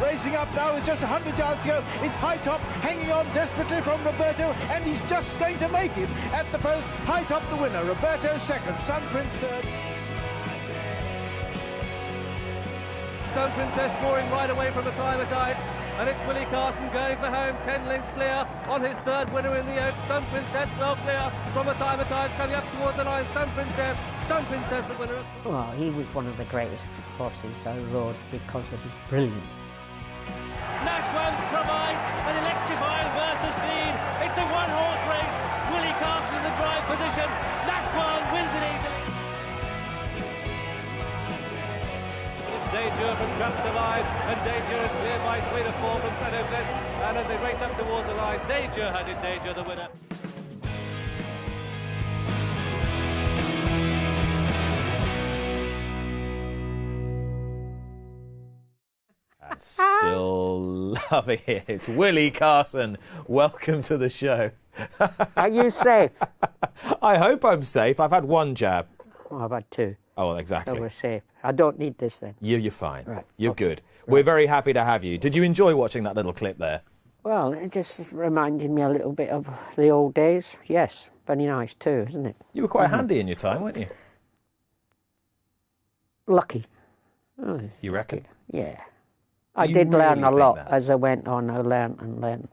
racing up now with just 100 yards to go. It's High Top hanging on desperately from Roberto, and he's just going to make it at the post. High Top the winner, Roberto second, Sun Prince third. Sun Princess scoring right away from the Climatite, and it's Willie Carson going for home, 10 lengths clear on his third winner in the Oaks. Sun Princess well clear from the Climatite, coming up towards the line. Sun Princess the winner. Well, he was one of the greatest horses I rode because of his brilliance. Nash One provides an electrifying burst of speed. It's a one-horse race. Willie Carson in the drive position. Nash One wins it easily. Danger from Trapped Alive, and Danger is cleared by 3 to 4 from Shadow Bliss, and as they race up towards the line, Danger has it, Danger the winner. I'm still loving it. It's Willie Carson. Welcome to the show. Are you safe? I hope I'm safe. I've had one jab. Oh, I've had 2. Oh, well, exactly. So we're safe. I don't need this then. You're fine. Right. You're Okay. good. We're very happy to have you. Did you enjoy watching that little clip there? Well, it just reminded me a little bit of the old days. Yes, very nice too, isn't it? You were quite handy in your time, weren't you? Lucky. Oh, You reckon? yeah. I you did learn really a lot think that? as I went on. I learned and learned.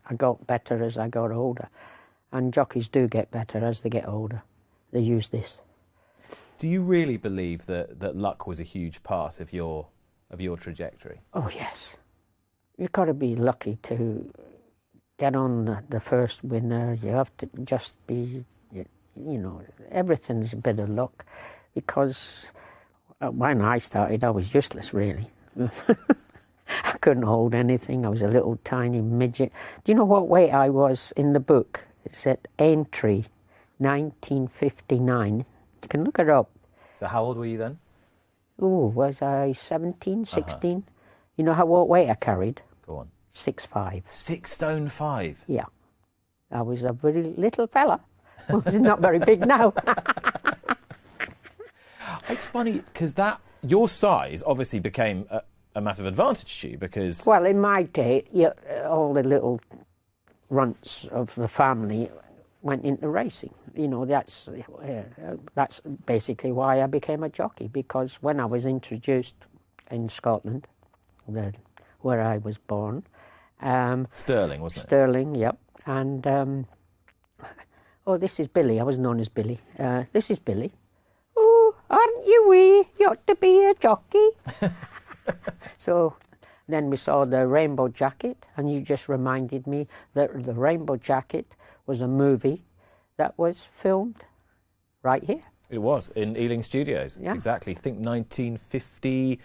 I got better as I got older. And jockeys do get better as they get older. They use this. Do you really believe that luck was a huge part of your trajectory? Oh, yes. You've got to be lucky to get on the first winner. You have to just be, you know, everything's a bit of luck. Because when I started, I was useless, really. I couldn't hold anything. I was a little tiny midget. Do you know what weight I was in the book? It said entry 1959. You can look it up. So how old were you then? Oh, was I 17, 16? You know what weight I carried? Go on. 6'5". 6 stone 5. Yeah. I was a very little fella. Well, he's not very big now. It's funny because your size obviously became a massive advantage to you because... Well, in my day, all the little runts of the family went into racing. You know, that's basically why I became a jockey, because when I was introduced in Scotland, where I was born... Sterling, wasn't it? Sterling, yep. And, oh, this is Billy. I was known as Billy. This is Billy. Oh, aren't you wee? You ought to be a jockey. So then we saw the Rainbow Jacket, and you just reminded me that the Rainbow Jacket was a movie that was filmed right here. It was, in Ealing Studios. Yeah. Exactly. I think 1950,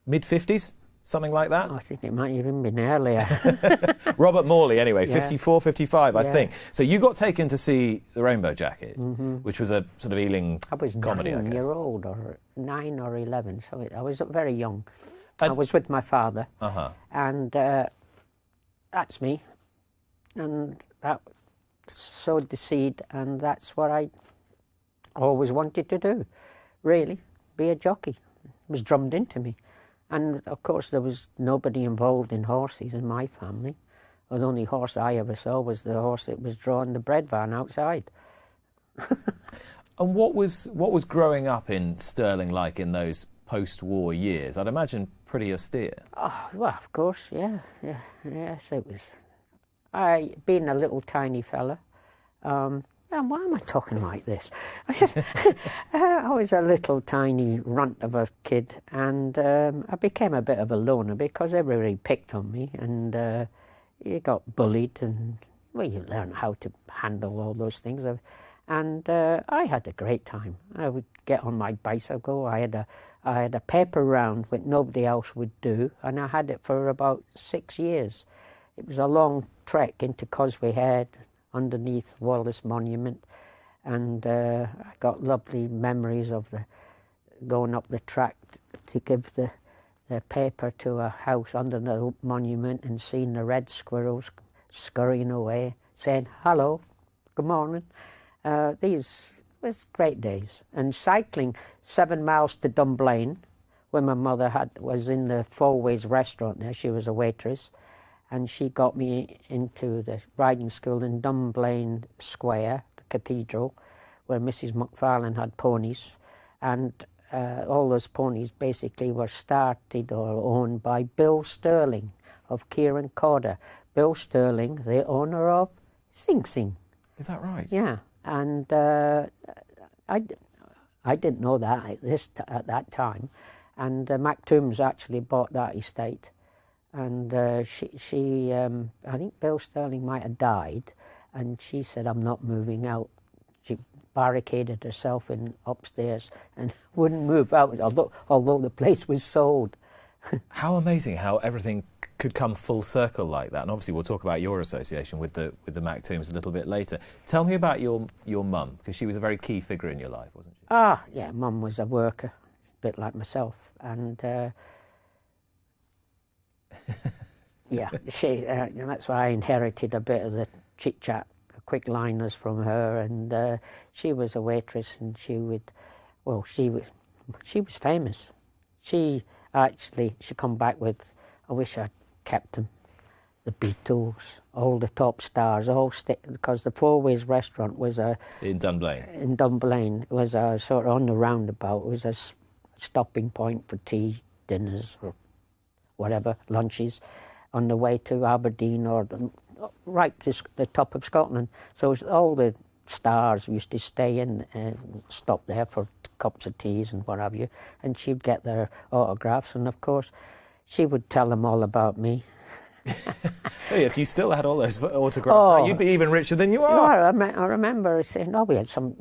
mid-50s, something like that. I think it might even been earlier. Robert Morley, anyway, Yeah. 54, 55, I Yeah. think. So you got taken to see The Rainbow Jacket, which was a sort of Ealing I was comedy, I 9 guess. years old, or 9 or 11, so I was very young. And- I was with my father, Uh-huh. and that's me. And that sowed the seed, and that's what I always wanted to do, really, be a jockey. It was drummed into me. And, of course, there was nobody involved in horses in my family. The only horse I ever saw was the horse that was drawing the bread van outside. And what was growing up in Stirling like in those post-war years? I'd imagine pretty austere. Oh, well, of course, yes, it was. Being a little tiny fella, and why am I talking like this? I was a little tiny runt of a kid, and I became a bit of a loner because everybody picked on me, and you got bullied, and, well, you learn how to handle all those things. And I had a great time. I would get on my bicycle. I had a paper round which nobody else would do, and I had it for about 6 years. It was a long trek into Causeway Head, underneath Wallace Monument, and I got lovely memories of going up the track to give the paper to a house under the monument and seeing the red squirrels scurrying away, saying, hello, good morning. These was great days. And cycling 7 miles to Dunblane when my mother was in the Fourways restaurant there. She was a waitress, and she got me into the riding school in Dunblane Square, the cathedral, where Mrs. McFarlane had ponies, and all those ponies basically were started or owned by Bill Sterling of Kieran Corder. Bill Sterling, the owner of Sing Sing. Is that right? Yeah, and I didn't know that at that time, and Maktoum's actually bought that estate, and she I think Bill Sterling might have died, and she said, "I'm not moving out." She barricaded herself in upstairs and wouldn't move out, although the place was sold. How amazing how everything could come full circle like that. And obviously we'll talk about your association with the Maktoums a little bit later. Tell me about your mum, because she was a very key figure in your life, wasn't she? Ah, yeah, Mum was a worker, a bit like myself. And yeah, that's why I inherited a bit of the chit-chat, quick liners from her. And she was a waitress, and she was famous. She come back with, I wish I'd kept them, the Beatles, all the top stars, because the Fourways restaurant was in Dunblane. In Dunblane, it was a sort of on the roundabout. It was a stopping point for tea, dinners, or whatever, lunches, on the way to Aberdeen or right to the top of Scotland. So all the stars used to stay in, stop there for cups of teas and what have you, and she'd get their autographs, and of course she would tell them all about me. Hey, if you still had all those autographs, now, you'd be even richer than you are. No, I remember saying, we had some,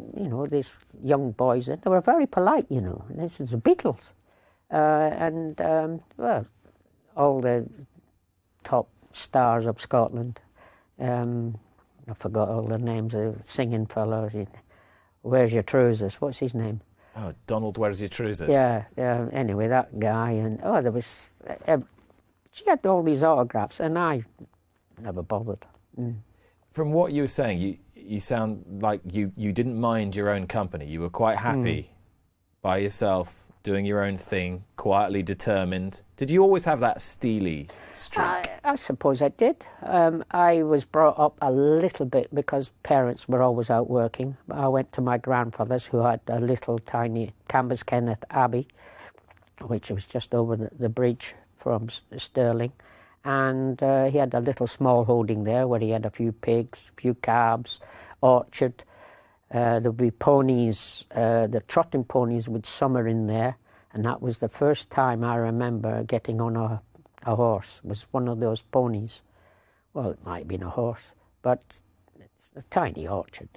these young boys, and they were very polite, This was the Beatles. Well, all the top stars of Scotland. I forgot all the names of the singing fellow. Where's Your Trousers? What's his name? Oh, Donald, Where's Your Trousers? Yeah. Anyway, that guy, and there was. She had all these autographs, and I never bothered. Mm. From what you were saying, you sound like you didn't mind your own company. You were quite happy by yourself, doing your own thing, quietly determined. Did you always have that steely streak? I suppose I did. I was brought up a little bit because parents were always out working. I went to my grandfather's, who had a little tiny Cambus Kenneth Abbey, which was just over the bridge from Stirling, and he had a little small holding there where he had a few pigs, a few calves, orchard. There would be ponies, the trotting ponies would summer in there, and that was the first time I remember getting on a horse. It was one of those ponies. Well, it might have been a horse, but it's a tiny orchard,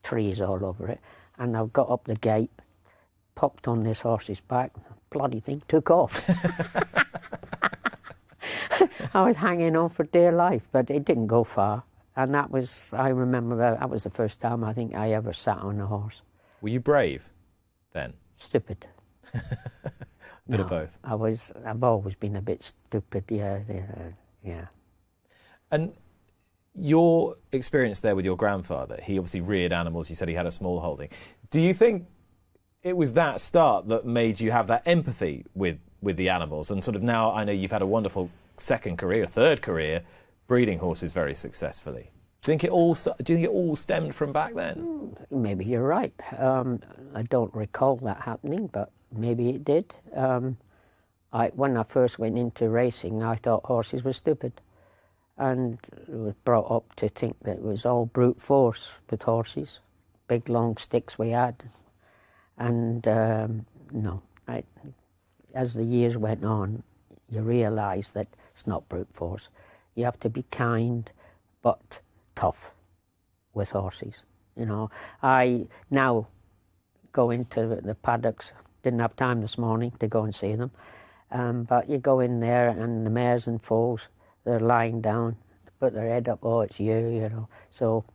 trees all over it, and I got up the gate, popped on this horse's back, bloody thing took off. I was hanging on for dear life, but it didn't go far. And I remember that was the first time I think I ever sat on a horse. Were you brave then? Stupid. Bit of both. I've always been a bit stupid, yeah. And your experience there with your grandfather, he obviously reared animals, you said he had a small holding. Do you think it was that start that made you have that empathy with the animals? And sort of now, I know you've had a wonderful third career, breeding horses very successfully. Do you think it all stemmed from back then? Maybe you're right. I don't recall that happening, but maybe it did. When I first went into racing, I thought horses were stupid, and was brought up to think that it was all brute force with horses, big long sticks we had, and no. As the years went on, you realise that it's not brute force. You have to be kind, but tough with horses. I now go into the paddocks. Didn't have time this morning to go and see them, but you go in there and the mares and foals, they're lying down, put their head up. Oh, it's you. So,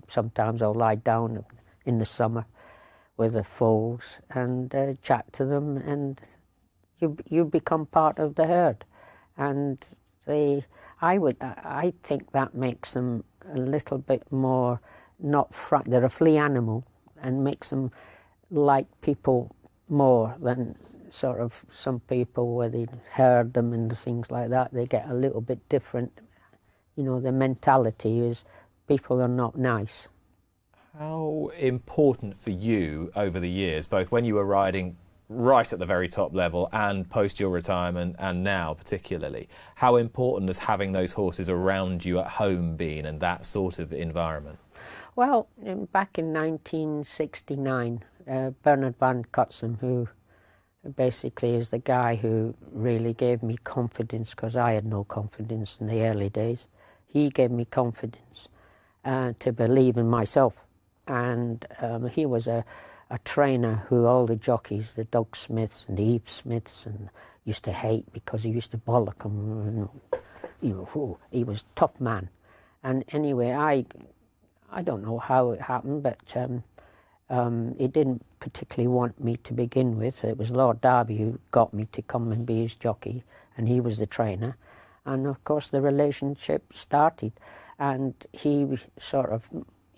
sometimes I'll lie down in the summer with the foals and chat to them, and you become part of the herd, and I think that makes them a little bit more not they're a flea animal, and makes them like people more than sort of some people where they herd them and things like that, they get a little bit different. You know, the mentality is people are not nice. How important for you over the years, both when you were riding right at the very top level and post your retirement and now particularly, how important has having those horses around you at home been and that sort of environment? Well, back in 1969, Bernard van Cutsem, who basically is the guy who really gave me confidence, because I had no confidence in the early days. He gave me confidence to believe in myself. And he was a trainer who all the jockeys, the Doug Smiths and the Eve Smiths, and used to hate because he used to bollock them. You know, he was a tough man. And anyway, I don't know how it happened, but he didn't particularly want me to begin with. It was Lord Derby who got me to come and be his jockey, and he was the trainer. And of course the relationship started, and he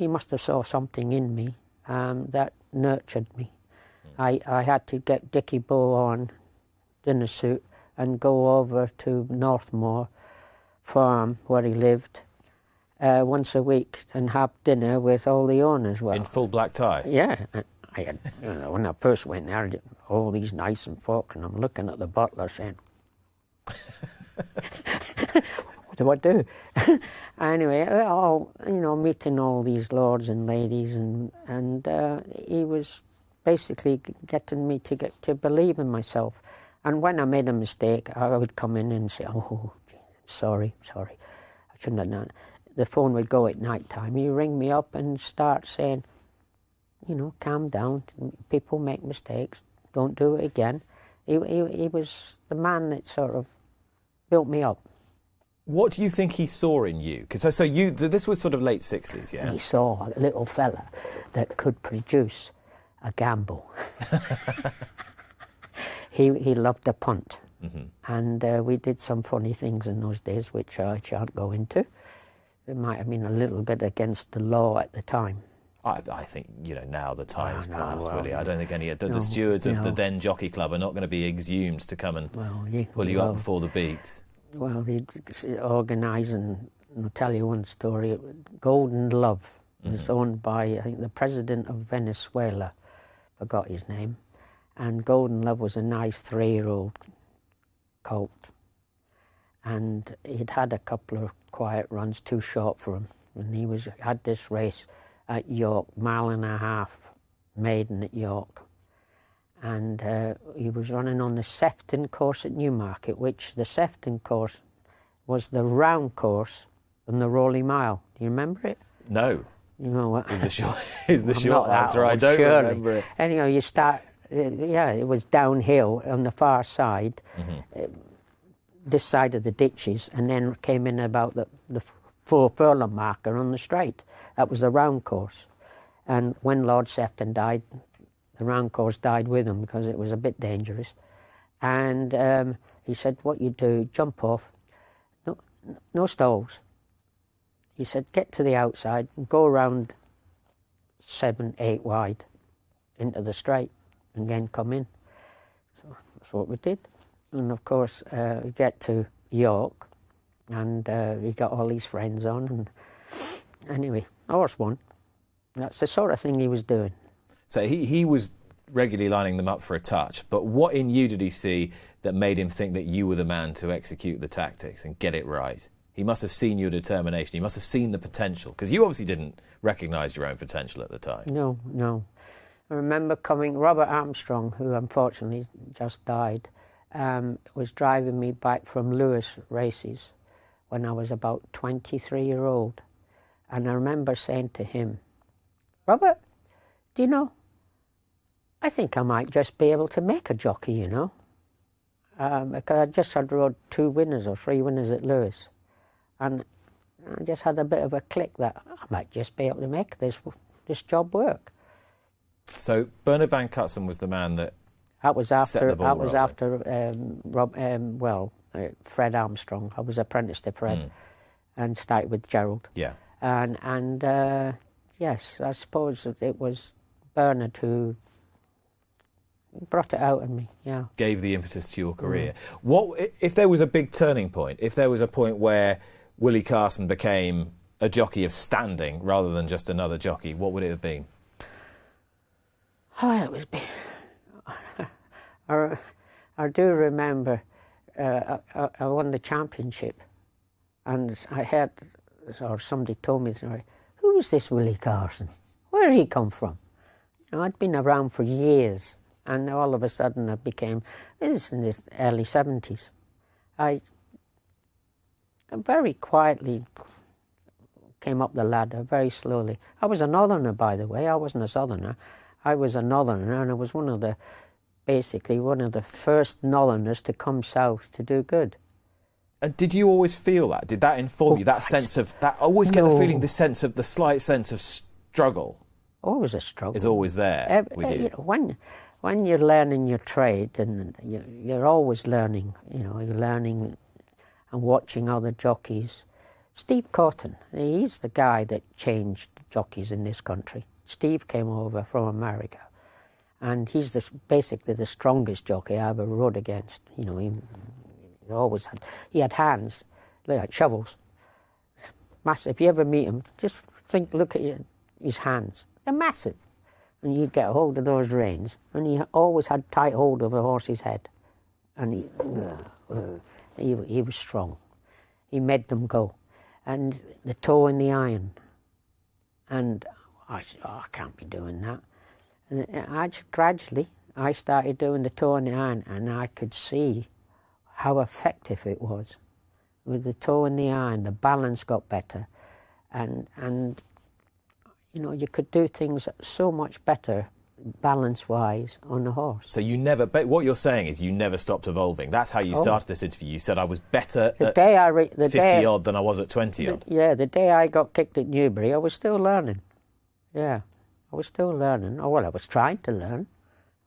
must have saw something in me that nurtured me. I had to get Dickie Bow on dinner suit and go over to Northmoor Farm where he lived once a week and have dinner with all the owners. Well, in full black tie? Yeah. I had, when I first went there, all these nice and folk, and I'm looking at the butler saying, what do I do? Anyway, meeting all these lords and ladies, and he was basically getting me to believe in myself. And when I made a mistake, I would come in and say, oh, sorry, I shouldn't have done it. The phone would go at night time. He'd ring me up and start saying, you know, calm down, people make mistakes, don't do it again. He was the man that sort of built me up. What do you think he saw in you? Because this was sort of late 60s, yeah? He saw a little fella that could produce a gamble. He loved a punt. Mm-hmm. And we did some funny things in those days, which I shan't go into. It might have been a little bit against the law at the time. I think, now the time's passed, Willie. I don't think any of the stewards of the then Jockey Club are not going to be exhumed to come and pull you up before the beaks. Well, they organise, and I'll tell you one story. Golden Love was owned by, I think, the president of Venezuela. Forgot his name. And Golden Love was a nice 3-year-old colt. And he'd had a couple of quiet runs, too short for him. And he had this race at York, 1.5 mile maiden at York. And he was running on the Sefton course at Newmarket, which the Sefton course was the round course and the Rolling Mile. Do you remember it? No. You know what? Is the short answer. I don't remember it. Anyhow, you start, it was downhill on the far side, this side of the ditches, and then came in about the 4 furlong marker on the straight. That was the round course. And when Lord Sefton died, the round course died with him because it was a bit dangerous. And he said, what you do, jump off, no stalls. He said, get to the outside and go around 7, 8 wide into the straight and then come in. So that's what we did. And of course, we get to York, and he got all his friends on. And anyway, horse won. That's the sort of thing he was doing. So he was regularly lining them up for a touch, but what in you did he see that made him think that you were the man to execute the tactics and get it right? He must have seen your determination. He must have seen the potential, because you obviously didn't recognise your own potential at the time. No. I remember Robert Armstrong, who unfortunately just died, was driving me back from Lewis races when I was about 23-year-old. And I remember saying to him, Robert, do you know, I think I might just be able to make a jockey, because I just had rode 2 winners or 3 winners at Lewis. And I just had a bit of a click that I might just be able to make this job work. So Bernard van Cutsem was the man that was after set the ball Fred Armstrong. I was apprenticed to Fred and started with Gerald. Yeah. And yes, I suppose it was Bernard who brought it out of me, yeah. Gave the impetus to your career. What if there was a big turning point? If there was a point where Willie Carson became a jockey of standing rather than just another jockey, what would it have been? Oh, it was big. I do remember I won the championship, and I heard, or somebody told me, who's this Willie Carson? Where did he come from? You know, I'd been around for years, and all of a sudden I became, this in the early 70s. I very quietly came up the ladder, very slowly. I was a northerner, by the way. I wasn't a southerner. I was a northerner, and I was basically one of the first northerners to come south to do good. And did you always feel that? Did that inform you? That sense of that? I always get the feeling, the slight sense of struggle. Always a struggle. Is always there with you. You know, when you're learning your trade, and you're always learning. You know, you're learning and watching other jockeys. Steve Cotton, he's the guy that changed jockeys in this country. Steve came over from America, and he's basically the strongest jockey I ever rode against. You know, he had hands like shovels, massive. If you ever meet him, just look at his hands. They're massive, and you get hold of those reins, and he always had tight hold of a horse's head, and he was strong. He made them go, and the toe in the iron, and I said, I can't be doing that. And gradually, I started doing the toe in the iron, and I could see how effective it was. With the toe in the iron, the balance got better, and you know, you could do things so much better balance-wise on the horse. So you never, but what you're saying is you never stopped evolving. That's how you started this interview. You said I was better at 50 odd than I was at 20 odd. Yeah, the day I got kicked at Newbury, I was still learning. Yeah, I was still learning. Oh, well, I was trying to learn.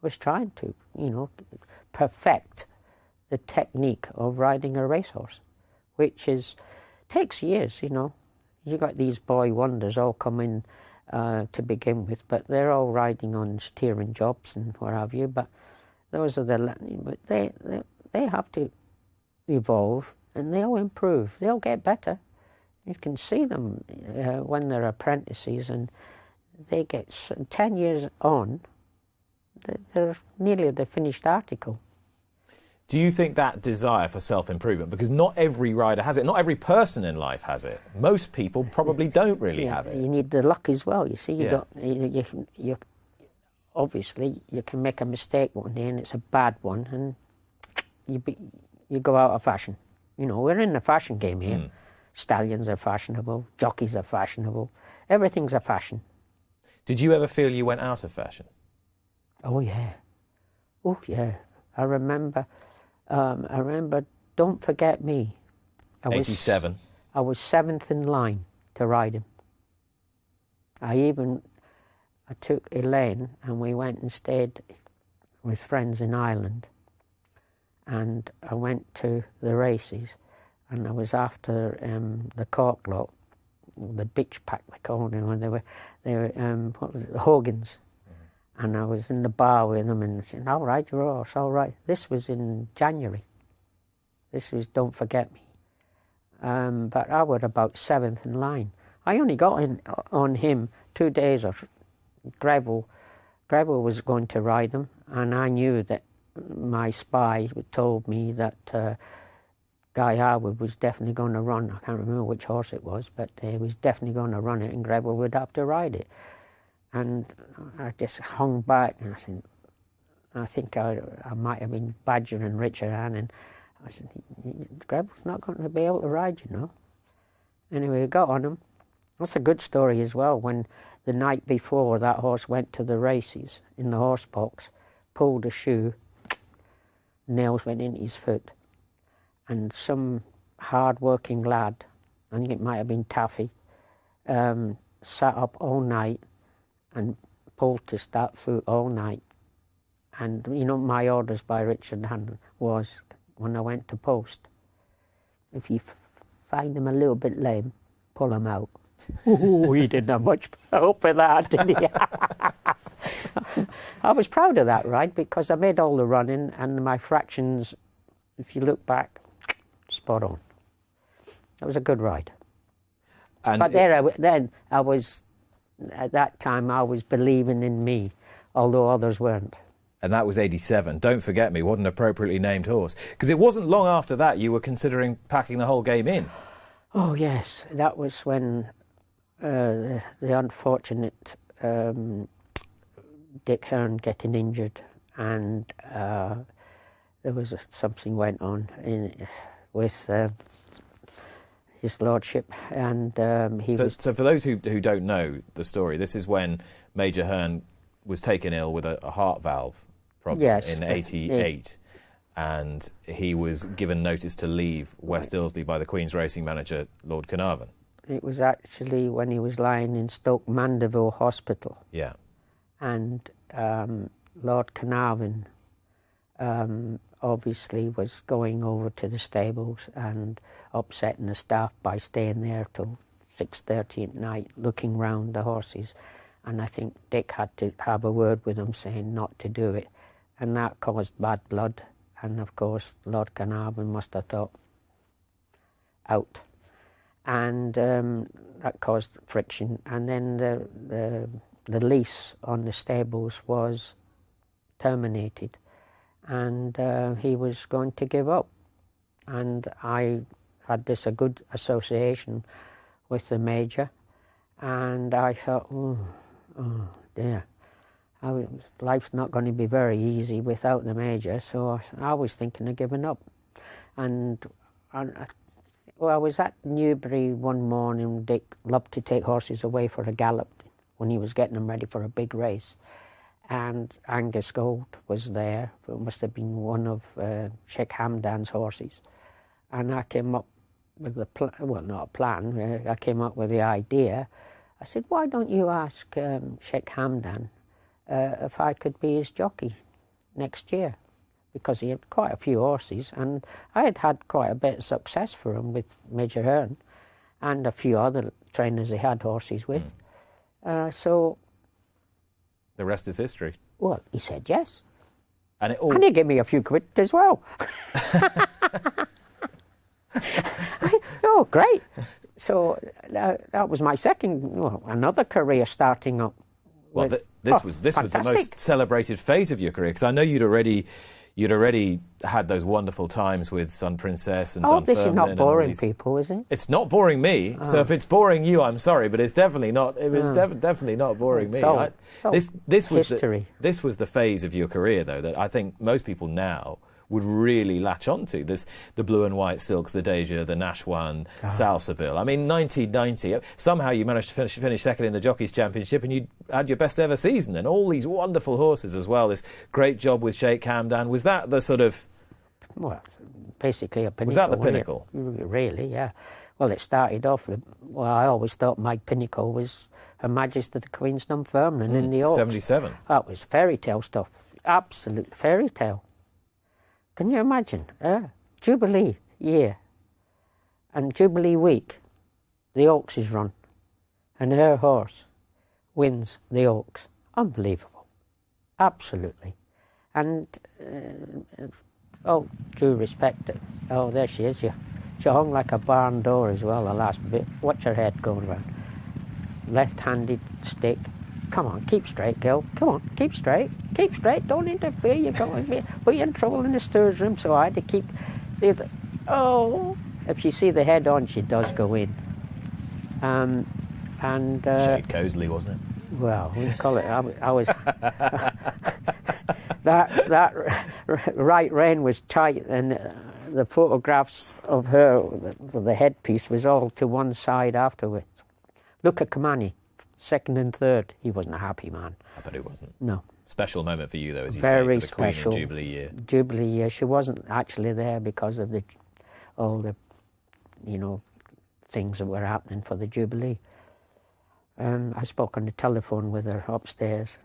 I was trying to, you know, perfect the technique of riding a racehorse, which takes years, you know. You got these boy wonders all coming to begin with, but they're all riding on steering jobs and what have you. But those are but they have to evolve, and they'll improve. They'll get better. You can see them when they're apprentices, and they get 10 years on. They're nearly the finished article. Do you think that desire for self-improvement, because not every rider has it, not every person in life has it. Most people probably don't really have it. You need the luck as well. You see, you obviously you can make a mistake one day and it's a bad one, and you go out of fashion. You know, we're in the fashion game here. Stallions are fashionable, jockeys are fashionable, everything's a fashion. Did you ever feel you went out of fashion? Oh yeah, I remember. Don't Forget Me. 87. I was 7th in line to ride him. I took Elaine, and we went and stayed with friends in Ireland. And I went to the races, and I was after the cork lot, the bitch pack they called them, when they were what was it, the Hogans. And I was in the bar with them and said, all right, your horse, all right. This was in January. This was Don't Forget Me. But I was about 7th in line. I only got on him 2 days of Greville. Greville was going to ride them, and I knew that my spy told me that Guy Harwood was definitely going to run. I can't remember which horse it was, but he was definitely going to run it, and Greville would have to ride it. And I just hung back, and I think I might have been badgering Richard Hannon. I said, Greville's not going to be able to ride, you know. Anyway, I got on him. That's a good story as well. When the night before that horse went to the races in the horse box, pulled a shoe, nails went in his foot, and some hard-working lad, I think it might have been Taffy, sat up all night and poulticed that foot all night. And, you know, my orders by Richard Hannon was, when I went to post, if you find him a little bit lame, pull him out. Ooh, he didn't have much hope for that, did he? I was proud of that ride because I made all the running and my fractions, if you look back, spot on. It was a good ride. And But then I was, at that time, I was believing in me, although others weren't. And that was 87. Don't forget me, what an appropriately named horse. Because it wasn't long after that you were considering packing the whole game in. Oh, yes. That was when the unfortunate Dick Hearn getting injured, and there was something went on with his lordship, and So for those who don't know the story, this is when Major Hearn was taken ill with a heart valve problem in 88, and he was given notice to leave West Ilsley by the Queen's racing manager, Lord Carnarvon. It was actually when he was lying in Stoke Mandeville Hospital. Yeah. And Lord Carnarvon obviously was going over to the stables and upsetting the staff by staying there till 6:30 at night looking round the horses. And I think Dick had to have a word with him saying not to do it. And that caused bad blood. And of course, Lord Carnarvon must have thought, out. And that caused friction. And then the lease on the stables was terminated. And he was going to give up. And I had a good association with the Major. And I thought, oh dear, life's not going to be very easy without the Major, so I was thinking of giving up. And well, I was at Newbury one morning. Dick loved to take horses away for a gallop when he was getting them ready for a big race. And Angus Gold was there. It must have been one of Sheikh Hamdan's horses. And I came up with not a plan, I came up with the idea. I said, why don't you ask Sheikh Hamdan if I could be his jockey next year? Because he had quite a few horses, and I had had quite a bit of success for him with Major Hearn and a few other trainers he had horses with. So... The rest is history. Well, he said yes. And he gave me a few quid as well. Oh, great. So that was my another career starting up. Well, this was the most celebrated phase of your career, because I know you'd already had those wonderful times with Sun Princess and Dunfermline. This is not boring people, is it? It's not boring me. So if it's boring you, I'm sorry, but it's definitely not. It was definitely not boring me. This was history. This was the phase of your career, though, that I think most people now would really latch onto. This, the blue and white silks, the Deja, the Nashwan, Salsabil. I mean, 1990, somehow you managed to finish second in the Jockeys' Championship, and you had your best ever season, and all these wonderful horses as well. This great job with Sheikh Hamdan. Was that the sort of... Well, basically a pinnacle. Was that the pinnacle? Really, yeah. Well, it started off with... Well, I always thought my pinnacle was Her Majesty the Queen's Dunfermline in the Oaks. 77. That was fairy tale stuff. Absolute fairy tale. Can you imagine? Jubilee year and Jubilee week, the Oaks is run, and her horse wins the Oaks. Unbelievable. Absolutely. And, due respect, there she is. She hung like a barn door as well, the last bit. Watch her head going round. Left-handed stick. Come on, keep straight, girl. Come on, keep straight. Keep straight. Don't interfere. You're going to be in trouble in the stewards room. So I had to keep... If you see the head on, she does go in. Shade Cosley, wasn't it? Well, we call it... I was... that right rein was tight, and the photographs of her, the headpiece, was all to one side afterwards. Look at Kamani. Second and third, he wasn't a happy man. I bet he wasn't. No. Special moment for you, though, as you Very say, for the Queen special. in Jubilee year. Jubilee year. She wasn't actually there because of all the things that were happening for the Jubilee. I spoke on the telephone with her upstairs.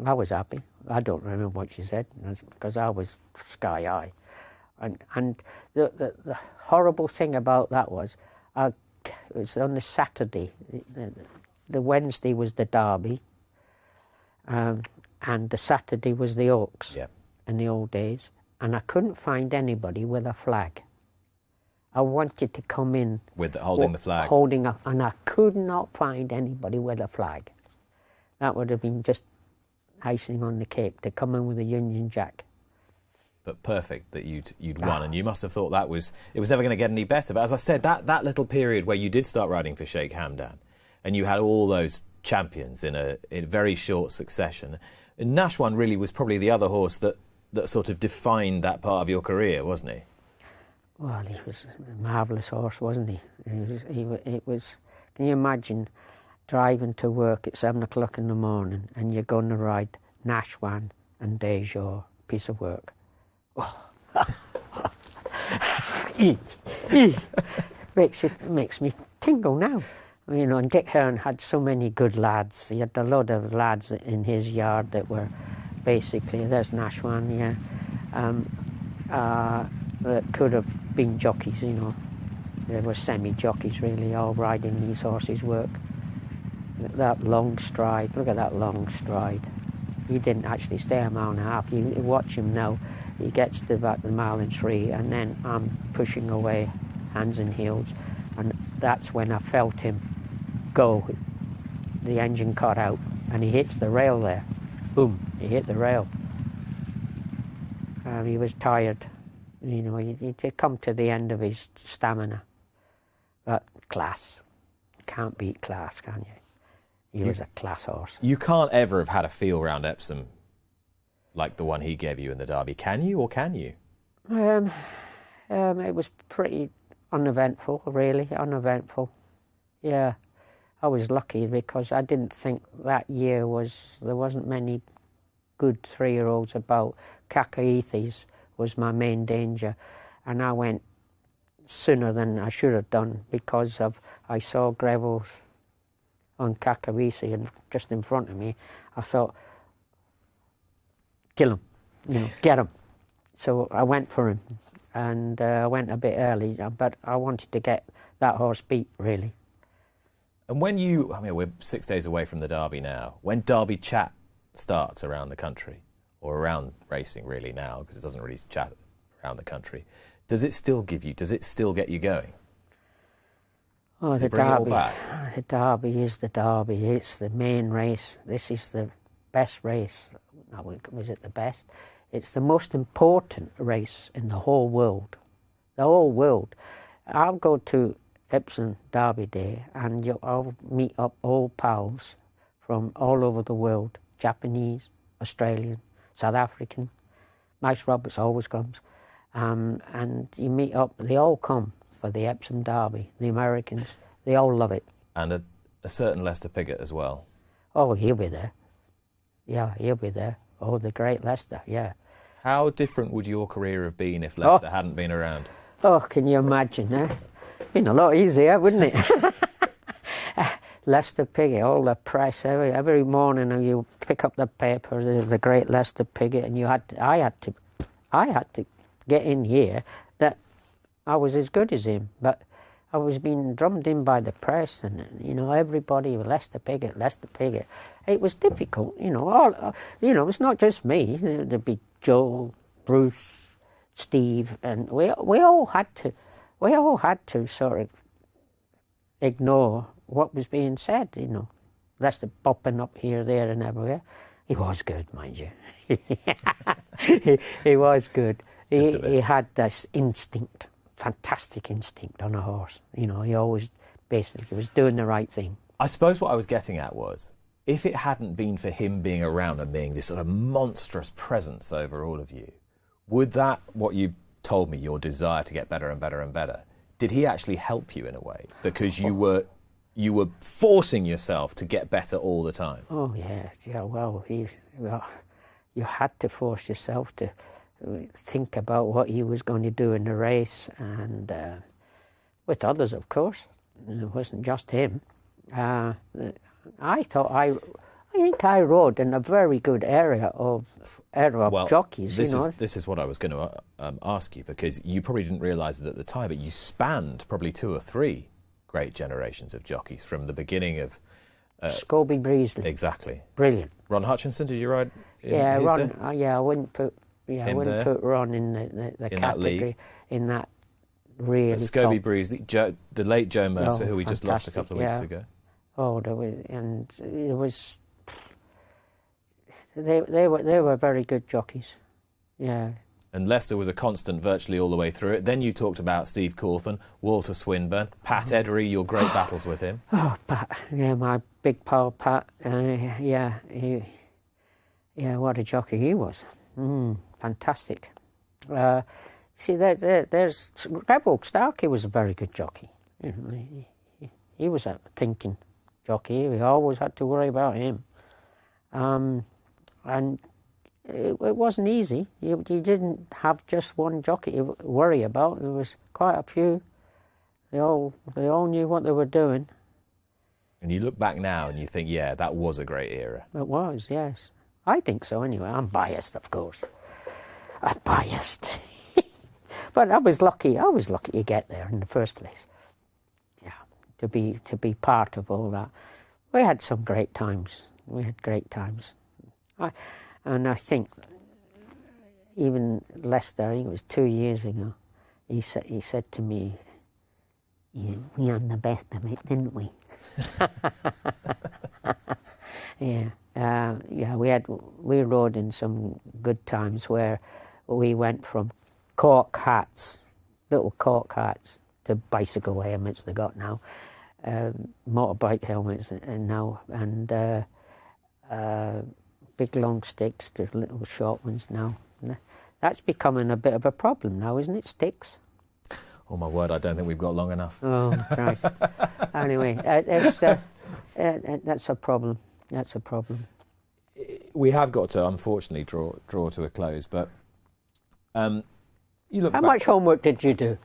I was happy. I don't remember what she said because I was sky high. And the horrible thing about that was, it was on the Saturday. The Wednesday was the Derby, and the Saturday was the Oaks Yeah. in the old days, and I couldn't find anybody with a flag. I wanted to come in With holding the flag. holding up, and I could not find anybody with a flag. That would have been just icing on the cake to come in with a Union Jack. But perfect that you'd won, and you must have thought it was never going to get any better. But as I said, that little period where you did start riding for Sheikh Hamdan, and you had all those champions in a very short succession, and Nashwan really was probably the other horse that sort of defined that part of your career, wasn't he? Well, he was a marvellous horse, wasn't he? It was. Can you imagine driving to work at 7 o'clock in the morning and you're going to ride Nashwan and Deja, piece of work? Oh. makes me tingle now. You know, and Dick Hearn had so many good lads. He had a lot of lads in his yard that were basically, there's Nashwan, yeah, that could have been jockeys, you know. They were semi-jockeys, really, all riding these horses' work. That long stride, look at that long stride. He didn't actually stay a mile and a half. You watch him now, he gets to about the 1.3 and then I'm pushing away, hands and heels, and that's when I felt him go. The engine cut out and he hits the rail there. Boom, he hit the rail. He was tired. You know, he'd come to the end of his stamina. But class. You can't beat class, can you? He was a class horse. You can't ever have had a feel round Epsom like the one he gave you in the Derby, can you, or can you? It was pretty uneventful, really, uneventful. Yeah, I was lucky because I didn't think that year there wasn't many good 3-year-olds about. Cacaethes was my main danger, and I went sooner than I should have done because I saw Greville's on Cacaethes and just in front of me. I thought, kill him, you know, get him. So I went for him, and I went a bit early, but I wanted to get that horse beat, really. And when we're 6 days away from the Derby now, when Derby chat starts around the country, or around racing really now, because it doesn't really chat around the country, does it still get you going? Oh, the Derby. The Derby is the Derby. It's the main race. This is the best race. No, was it the best? It's the most important race in the whole world. The whole world. I'll go to Epsom Derby Day and I'll meet up old pals from all over the world. Japanese, Australian, South African. Max Roberts always comes. And you meet up, they all come for the Epsom Derby. The Americans, they all love it. And a certain Lester Piggott as well. Oh, he'll be there. Yeah, he'll be there. Oh, the great Lester, yeah. How different would your career have been if Lester hadn't been around? Oh, can you imagine, eh? Been a lot easier, wouldn't it? Lester Piggott, all the press, every morning you pick up the paper, there's the great Lester Piggott, and I had to get in here that I was as good as him, but I was being drummed in by the press, and you know, everybody, Lester Piggott. It was difficult, you know. It's not just me. There'd be Joe, Bruce, Steve, and we all had to sort of ignore what was being said, you know. Lester popping up here, there, and everywhere. He was good, mind you. he was good. He had this instinct, fantastic instinct on a horse. You know, he always basically was doing the right thing. I suppose what I was getting at was, if it hadn't been for him being around and being this sort of monstrous presence over all of you, would that, what you told me, your desire to get better and better and better, did he actually help you in a way? Because you were forcing yourself to get better all the time. Oh, yeah. Well, you had to force yourself to think about what he was going to do in the race, and with others, of course. It wasn't just him. I think I rode in a very good era of jockeys. This is what I was going to ask you, because you probably didn't realise it at the time, but you spanned probably 2 or 3 great generations of jockeys from the beginning of Scobie Breesley. Exactly. Brilliant. Ron Hutchinson, did you ride in Yeah, his Ron. day? Yeah, I wouldn't put. Yeah, I Him wouldn't there? put Ron in the In that category league? in that really Scobie top. Breesley, the late Joe Mercer, Oh, who we just lost a fantastic, couple of weeks yeah. ago. Oh, it was. They were very good jockeys. Yeah. And Leicester was a constant virtually all the way through it. Then you talked about Steve Cawthon, Walter Swinburne, Pat Eddery, your great battles with him. Oh, Pat. Yeah, my big pal Pat. Yeah, what a jockey he was. Fantastic. See, there's Rebel Starkey was a very good jockey. He was a thinking jockey. We always had to worry about him. And it wasn't easy. You didn't have just one jockey to worry about. There was quite a few. They all knew what they were doing. And you look back now and you think, yeah, that was a great era. It was, yes. I think so anyway. I'm biased, of course. I'm biased. But I was lucky. I was lucky to get there in the first place. Yeah, to be part of all that. We had some great times. We had great times. And I think even Leicester, I think it was 2 years ago, he said to me, we had the best of it, didn't we? Yeah, we rode in some good times where we went from cork hats, little cork hats, to bicycle helmets they got now, motorbike helmets now, and big long sticks to little short ones now. That's becoming a bit of a problem now, isn't it, sticks? Oh my word, I don't think we've got long enough. Oh, Christ. Anyway, that's a problem. That's a problem. We have got to, unfortunately, draw to a close, but you look How back, much homework did you do?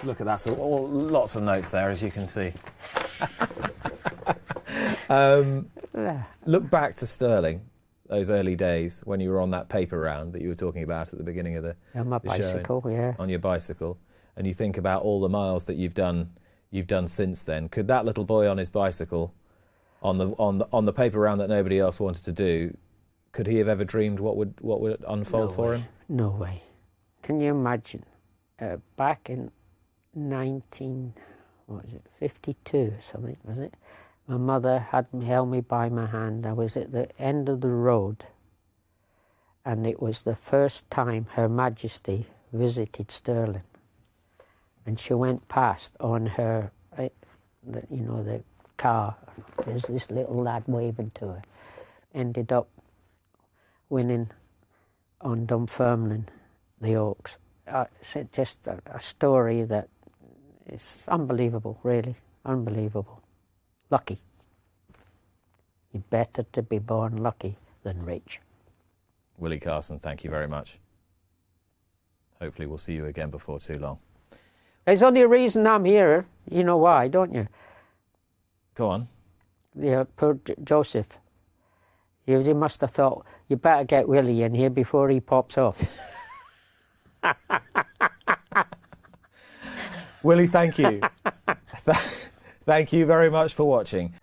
Look at that, so lots of notes there, as you can see. Look back to Stirling, those early days when you were on that paper round that you were talking about at the beginning of the On my the bicycle, show, yeah. on your bicycle, and you think about all the miles that you've done since then. Could that little boy on his bicycle, on the paper round that nobody else wanted to do, could he have ever dreamed what would unfold for him? No way. Can you imagine? Back in 52 or something, was it? My mother held me by my hand. I was at the end of the road, and it was the first time Her Majesty visited Stirling. And she went past on her, the car. There's this little lad waving to her. Ended up winning on Dunfermline, the Oaks. It's just a story that is unbelievable, really, unbelievable. Lucky. You're better to be born lucky than rich. Willie Carson, thank you very much. Hopefully we'll see you again before too long. There's only a reason I'm here. You know why, don't you? Go on. Yeah, poor Joseph. He must have thought, you better get Willie in here before he pops off. Willie, thank you. Thank you very much for watching.